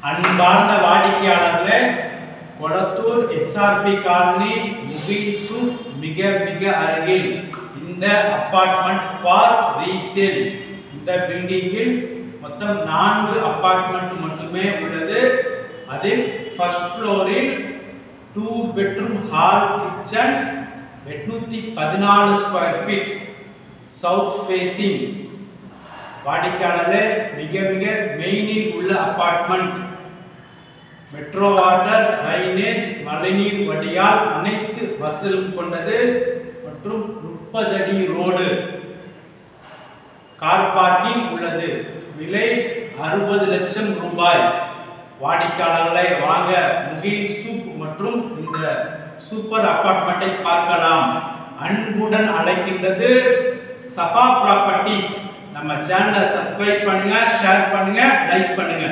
அன்பார்ந்த வாடிக்கையாளர்களே, Kolathur SRP colony முகில்சு மிக மிக அருகில் இந்த அபார்ட்மெண்ட் ஃபார் ரீசேல். இந்த பில்டிங்கில் மொத்தம் 4 அபார்ட்மெண்ட் மட்டுமே உள்ளது. அதில் ஃபர்ஸ்ட் ஃப்ளோரில் 2 bedroom hall kitchen 814 square feet south facing. வாடிக்கையாளர்களே, மிக மிக மெயினில் உள்ள அபார்ட்மெண்ட். மெட்ரோ வாட்டர், ட்ரைனேஜ், மழைநீர் வடிகால் அனைத்து வசதியும் கொண்டது மற்றும் 30 அடி ரோடு, கார் பார்க்கிங் உள்ளது. விலை 60 லட்சம் ரூபாய். வாடிக்கையாளர்களை வாங்க முகில் சூப் மற்றும் இந்த சூப்பர் அபார்ட்மெண்ட்டை பார்க்கலாம். அன்புடன் அழைக்கின்றது சஃபா ப்ராப்பர்ட்டிஸ். நம்ம சேனலை சப்ஸ்கிரைப் பண்ணுங்க, ஷேர் பண்ணுங்க, லைக் பண்ணுங்க.